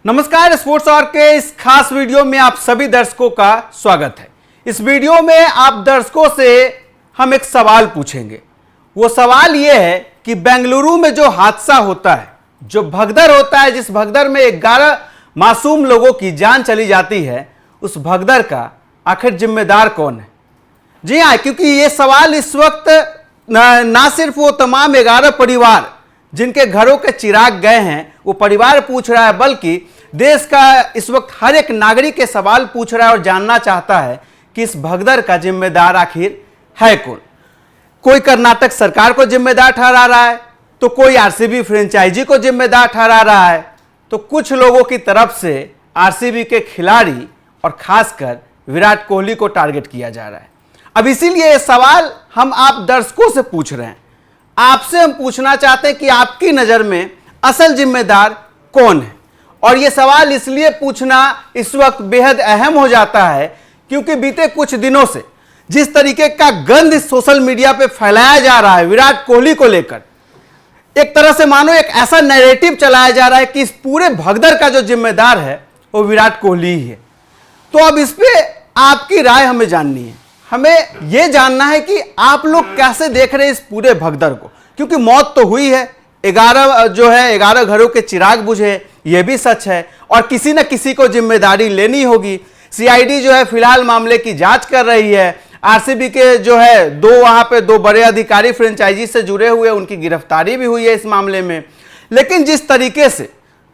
नमस्कार, sports our के इस खास वीडियो में आप सभी दर्शकों का स्वागत है। इस वीडियो में आप दर्शकों से हम एक सवाल पूछेंगे। वो सवाल ये है कि बेंगलुरु में जो हादसा होता है, जो भगदड़ होता है, जिस भगदड़ में 11 मासूम लोगों की जान चली जाती है, उस भगदड़ का आखिर जिम्मेदार कौन है? जी हाँ, क्योंकि ये सवाल इस वक्त ना सिर्फ वो तमाम 11 परिवार जिनके घरों के चिराग गए हैं वो परिवार पूछ रहा है, बल्कि देश का इस वक्त हर एक नागरिक के सवाल पूछ रहा है और जानना चाहता है कि इस भगदड़ का जिम्मेदार आखिर है कौन। कोई कर्नाटक सरकार को जिम्मेदार ठहरा रहा है, तो कोई आरसीबी फ्रेंचाइजी को जिम्मेदार ठहरा रहा है, तो कुछ लोगों की तरफ से आरसीबी के खिलाड़ी और खासकर विराट कोहली को टारगेट किया जा रहा है। अब इसीलिए ये सवाल हम आप दर्शकों से पूछ रहे हैं। आपसे हम पूछना चाहते हैं कि आपकी नज़र में असल जिम्मेदार कौन है। और यह सवाल इसलिए पूछना इस वक्त बेहद अहम हो जाता है क्योंकि बीते कुछ दिनों से जिस तरीके का गंद इस सोशल मीडिया पे फैलाया जा रहा है विराट कोहली को लेकर, एक तरह से मानो एक ऐसा नैरेटिव चलाया जा रहा है कि इस पूरे भगदड़ का जो जिम्मेदार है वो विराट कोहली ही है। तो अब इस पे आपकी राय हमें जाननी है। हमें यह जानना है कि आप लोग कैसे देख रहे हैं इस पूरे भगदड़ को, क्योंकि मौत तो हुई है, 11 घरों के चिराग बुझे, यह भी सच है और किसी न किसी को जिम्मेदारी लेनी होगी। सीआईडी जो है फिलहाल मामले की जांच कर रही है। आरसीबी के जो है दो बड़े अधिकारी फ्रेंचाइजी से जुड़े हुए, उनकी गिरफ्तारी भी हुई है इस मामले में। लेकिन जिस तरीके से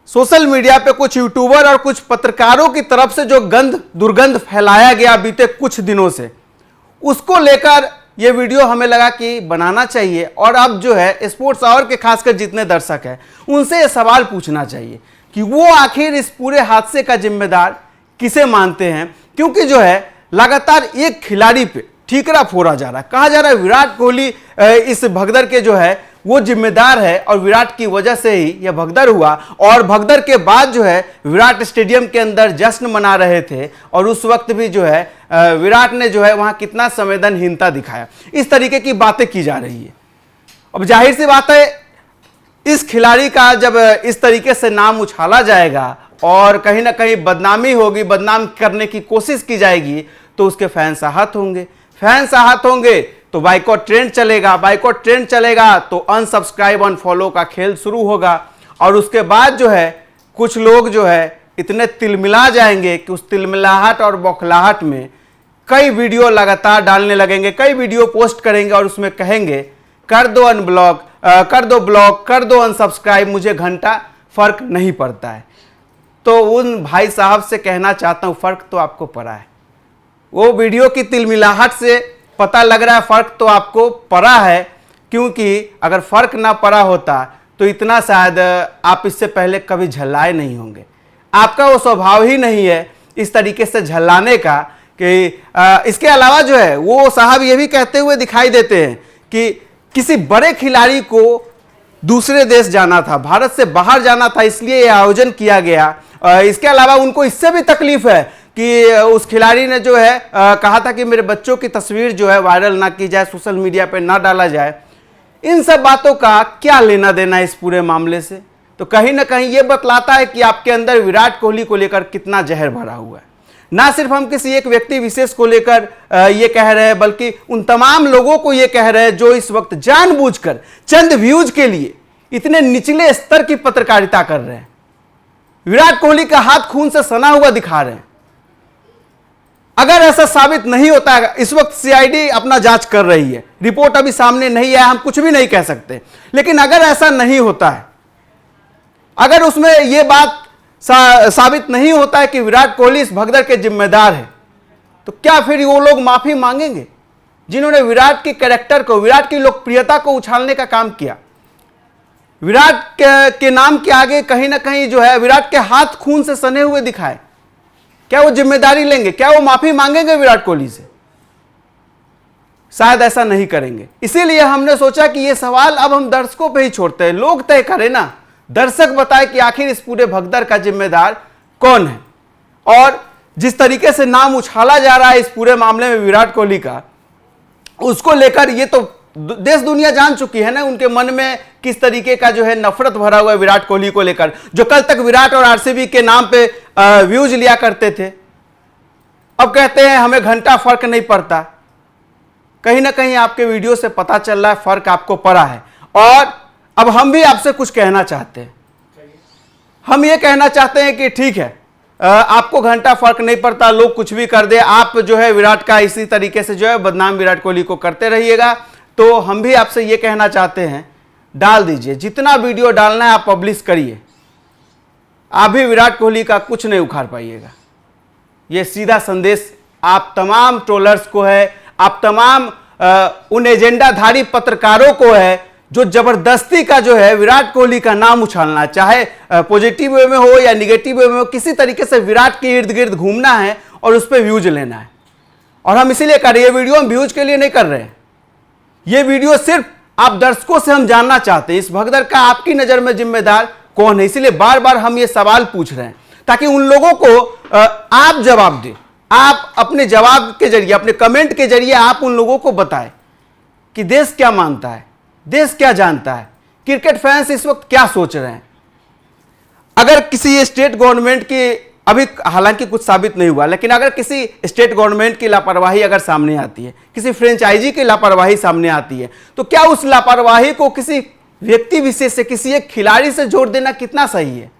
सोशल मीडिया पे कुछ यूट्यूबर और कुछ पत्रकारों की तरफ से जो दुर्गंध फैलाया गया बीते कुछ दिनों से, उसको लेकर यह वीडियो हमें लगा कि बनाना चाहिए। और अब जो है स्पोर्ट्स आवर के खासकर जितने दर्शक हैं उनसे यह सवाल पूछना चाहिए कि वो आखिर इस पूरे हादसे का जिम्मेदार किसे मानते हैं, क्योंकि जो है लगातार एक खिलाड़ी पे ठीकरा फोड़ा जा रहा है। कहा जा रहा है विराट कोहली इस भगदड़ के जो है वो जिम्मेदार है और विराट की वजह से ही यह भगदड़ हुआ। और भगदड़ के बाद जो है विराट स्टेडियम के अंदर जश्न मना रहे थे और उस वक्त भी जो है विराट ने जो है वहां कितना संवेदनहीनता दिखाया, इस तरीके की बातें की जा रही है। अब जाहिर सी बात है इस खिलाड़ी का जब इस तरीके से नाम उछाला जाएगा और कहीं ना कहीं बदनामी होगी, बदनाम करने की कोशिश की जाएगी, तो उसके फैंस आहत होंगे तो बाइकॉट ट्रेंड चलेगा तो अनसब्सक्राइब अनफॉलो का खेल शुरू होगा। और उसके बाद जो है कुछ लोग जो है इतने तिलमिला जाएंगे कि उस तिलमिलाहट और बौखलाहट में कई वीडियो लगातार डालने लगेंगे, कई वीडियो पोस्ट करेंगे और उसमें कहेंगे कर दो अनब्लॉक, कर दो ब्लॉक, कर दो अनसब्सक्राइब, मुझे घंटा फर्क नहीं पड़ता है। तो उन भाई साहब से कहना चाहता हूं फर्क तो आपको पड़ा है। वो वीडियो की तिलमिलाहट से पता लग रहा है फर्क तो आपको पड़ा है, क्योंकि अगर फर्क ना पड़ा होता तो इतना शायद आप इससे पहले कभी झल्लाए नहीं होंगे। आपका वो स्वभाव ही नहीं है इस तरीके से झल्लाने का। कि इसके अलावा जो है वो साहब ये भी कहते हुए दिखाई देते हैं कि किसी बड़े खिलाड़ी को दूसरे देश जाना था, भारत से बाहर जाना था, इसलिए ये आयोजन किया गया। इसके अलावा उनको इससे भी तकलीफ है कि उस खिलाड़ी ने जो है कहा था कि मेरे बच्चों की तस्वीर जो है वायरल ना की जाए, सोशल मीडिया पे ना डाला जाए। इन सब बातों का क्या लेना देना है इस पूरे मामले से? तो कहीं ना कहीं ये बतलाता है कि आपके अंदर विराट कोहली को लेकर कितना जहर भरा हुआ है। ना सिर्फ हम किसी एक व्यक्ति विशेष को लेकर ये कह रहे हैं, बल्कि उन तमाम लोगों को ये कह रहे हैं जो इस वक्त जानबूझकर चंद व्यूज के लिए इतने निचले स्तर की पत्रकारिता कर रहे हैं, विराट कोहली का हाथ खून से सना हुआ दिखा रहे हैं। अगर ऐसा साबित नहीं होता है, इस वक्त सीआईडी अपना जांच कर रही है, रिपोर्ट अभी सामने नहीं आया, हम कुछ भी नहीं कह सकते, लेकिन अगर ऐसा नहीं होता है, अगर उसमें यह बात साबित नहीं होता है कि विराट कोहली इस भगदड़ के जिम्मेदार है, तो क्या फिर वो लोग माफी मांगेंगे जिन्होंने विराट के कैरेक्टर को, विराट की लोकप्रियता को उछालने का काम किया? विराट के नाम के आगे कहीं ना कहीं जो है विराट के हाथ खून से सने हुए दिखाए, क्या वो जिम्मेदारी लेंगे? क्या वो माफी मांगेंगे विराट कोहली से? शायद ऐसा नहीं करेंगे। इसीलिए हमने सोचा कि ये सवाल अब हम दर्शकों पे ही छोड़ते हैं, लोग तय करें ना, दर्शक बताए कि आखिर इस पूरे भगदड़ का जिम्मेदार कौन है। और जिस तरीके से नाम उछाला जा रहा है इस पूरे मामले में विराट कोहली का, उसको लेकर ये तो देश दुनिया जान चुकी है ना उनके मन में किस तरीके का जो है नफरत भरा हुआ है विराट कोहली को लेकर, जो कल तक विराट और आरसीबी के नाम पे व्यूज लिया करते थे, अब कहते हैं हमें घंटा फर्क नहीं पड़ता। कहीं ना कहीं आपके वीडियो से पता चल रहा है फर्क आपको पड़ा है। और अब हम भी आपसे कुछ कहना चाहते हैं। हम ये कहना चाहते हैं कि ठीक है, आपको घंटा फर्क नहीं पड़ता, लोग कुछ भी कर दे, आप जो है विराट का इसी तरीके से जो है बदनाम विराट कोहली को करते रहिएगा। तो हम भी आपसे ये कहना चाहते हैं, डाल दीजिए, जितना वीडियो डालना है आप पब्लिश करिए, आप भी विराट कोहली का कुछ नहीं उखाड़ पाइएगा। ये सीधा संदेश आप तमाम ट्रोलर्स को है, आप तमाम उन एजेंडाधारी पत्रकारों को है जो जबरदस्ती का जो है विराट कोहली का नाम उछालना, चाहे पॉजिटिव वे में हो या निगेटिव वे में हो, किसी तरीके से विराट के इर्द गिर्द घूमना है और उस पर व्यूज लेना है। और हम इसीलिए कर रहे हैं, ये वीडियो हम व्यूज के लिए नहीं कर रहे हैं, ये वीडियो सिर्फ आप दर्शकों से हम जानना चाहते हैं इस भगदड़ का आपकी नजर में जिम्मेदार कौन है। इसीलिए बार बार हम ये सवाल पूछ रहे हैं ताकि उन लोगों को आप जवाब दें। आप अपने जवाब के जरिए, अपने कमेंट के जरिए आप उन लोगों को बताएं कि देश क्या मानता है, देश क्या जानता है, क्रिकेट फैंस इस वक्त क्या सोच रहे हैं। अगर किसी स्टेट गवर्नमेंट की, अभी हालांकि कुछ साबित नहीं हुआ, लेकिन अगर किसी स्टेट गवर्नमेंट की लापरवाही अगर सामने आती है, किसी फ्रेंचाइजी की लापरवाही सामने आती है, तो क्या उस लापरवाही को किसी व्यक्ति विशेष से, किसी एक खिलाड़ी से जोड़ देना कितना सही है।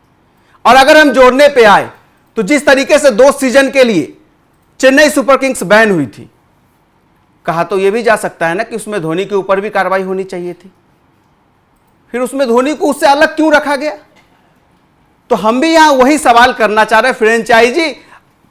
और अगर हम जोड़ने पे आए तो जिस तरीके से 2 सीजन के लिए चेन्नई सुपर किंग्स बैन हुई थी, कहा तो यह भी जा सकता है ना कि उसमें धोनी के ऊपर भी कार्रवाई होनी चाहिए थी, फिर उसमें धोनी को उससे अलग क्यों रखा गया। तो हम भी यहां वही सवाल करना चाह रहे हैं, फ्रेंचाइजी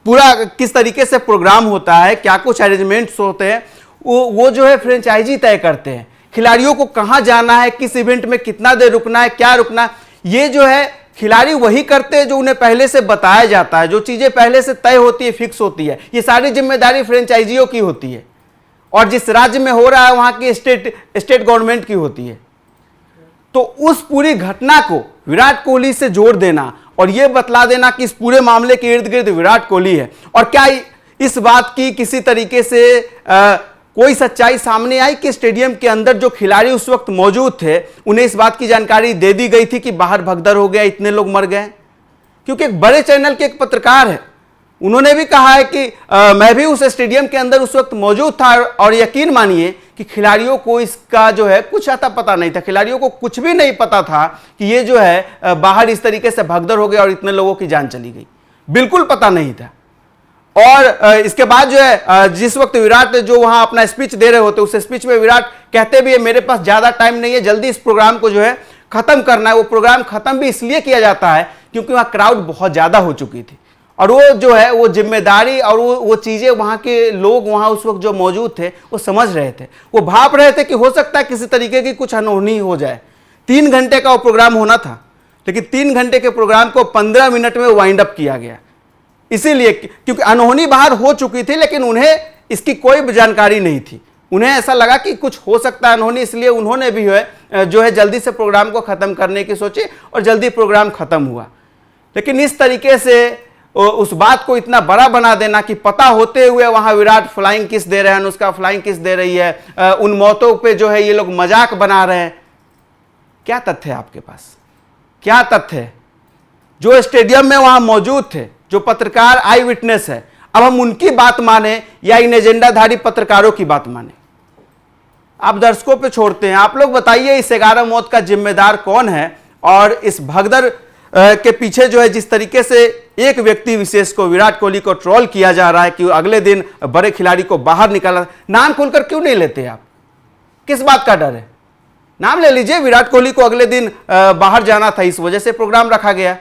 पूरा किस तरीके से प्रोग्राम होता है, क्या कुछ अरेंजमेंट्स होते हैं, वो जो है फ्रेंचाइजी तय करते हैं। खिलाड़ियों को कहां जाना है, किस इवेंट में कितना देर रुकना है, क्या रुकना है, ये जो है खिलाड़ी वही करते हैं जो उन्हें पहले से बताया जाता है, जो चीजें पहले से तय होती है, फिक्स होती है। ये सारी जिम्मेदारी फ्रेंचाइजियों की होती है और जिस राज्य में हो रहा है वहां की स्टेट गवर्नमेंट की होती है। तो उस पूरी घटना को विराट कोहली से जोड़ देना और यह बतला देना कि इस पूरे मामले के इर्द गिर्द विराट कोहली है, और क्या इस बात की किसी तरीके से कोई सच्चाई सामने आई कि स्टेडियम के अंदर जो खिलाड़ी उस वक्त मौजूद थे उन्हें इस बात की जानकारी दे दी गई थी कि बाहर भगदड़ हो गया, इतने लोग मर गए। क्योंकि एक बड़े चैनल के एक पत्रकार है, उन्होंने भी कहा है कि मैं भी उस स्टेडियम के अंदर उस वक्त मौजूद था और यकीन मानिए कि खिलाड़ियों को इसका जो है कुछ आता पता नहीं था, खिलाड़ियों को कुछ भी नहीं पता था कि ये जो है बाहर इस तरीके से भगदड़ हो गया और इतने लोगों की जान चली गई, बिल्कुल पता नहीं था। और इसके बाद जो है जिस वक्त विराट जो वहां अपना स्पीच दे रहे होते, उस स्पीच में विराट कहते भी है मेरे पास ज्यादा टाइम नहीं है, जल्दी इस प्रोग्राम को जो है खत्म करना है। वो प्रोग्राम खत्म भी इसलिए किया जाता है क्योंकि वहां क्राउड बहुत ज्यादा हो चुकी थी और वो जो है वो जिम्मेदारी और वो चीजें वहां के लोग वहां उस वक्त जो मौजूद थे वो समझ रहे थे, वो भाप रहे थे कि हो सकता है किसी तरीके की कुछ अनहोनी हो जाए। 3 घंटे का वो प्रोग्राम होना था, लेकिन 3 घंटे के प्रोग्राम को 15 मिनट में वाइंड अप किया गया, इसीलिए क्योंकि अनहोनी बाहर हो चुकी थी लेकिन उन्हें इसकी कोई जानकारी नहीं थी। उन्हें ऐसा लगा कि कुछ हो सकता है अनहोनी, इसलिए उन्होंने भी जो है जल्दी से प्रोग्राम को खत्म करने की सोची और जल्दी प्रोग्राम खत्म हुआ। लेकिन इस तरीके से उस बात को इतना बड़ा बना देना कि पता होते हुए वहां विराट फ्लाइंग किस दे रहे हैं, अनुष्का फ्लाइंग किस दे रही है, उन मौतों पे जो है ये लोग मजाक बना रहे हैं। क्या तथ्य है आपके पास, क्या तथ्य है? जो स्टेडियम में वहां मौजूद थे, जो पत्रकार आई विटनेस है, अब हम उनकी बात माने या इन एजेंडाधारी पत्रकारों की बात माने? आप दर्शकों पे छोड़ते हैं, आप लोग बताइए इस 11 मौत का जिम्मेदार कौन है और इस भगदड़ के पीछे जो है जिस तरीके से एक व्यक्ति विशेष को, विराट कोहली को ट्रोल किया जा रहा है कि अगले दिन बड़े खिलाड़ी को बाहर निकाला। नाम खुलकर क्यों नहीं लेते आप? किस बात का डर है? नाम ले लीजिए, विराट कोहली को अगले दिन बाहर जाना था, इस वजह से प्रोग्राम रखा गया।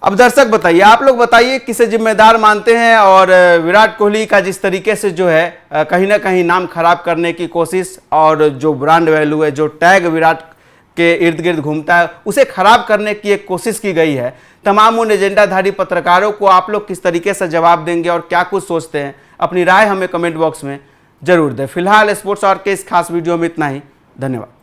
अब दर्शक बताइए, आप लोग बताइए किसे जिम्मेदार मानते हैं और विराट कोहली का जिस तरीके से जो है कहीं ना कहीं नाम खराब करने की कोशिश और जो ब्रांड वैल्यू है, जो टैग विराट के इर्द गिर्द घूमता है, उसे खराब करने की एक कोशिश की गई है। तमाम उन एजेंडाधारी पत्रकारों को आप लोग किस तरीके से जवाब देंगे और क्या कुछ सोचते हैं, अपनी राय हमें कमेंट बॉक्स में जरूर दें। फिलहाल स्पोर्ट्स और के इस खास वीडियो में इतना ही, धन्यवाद।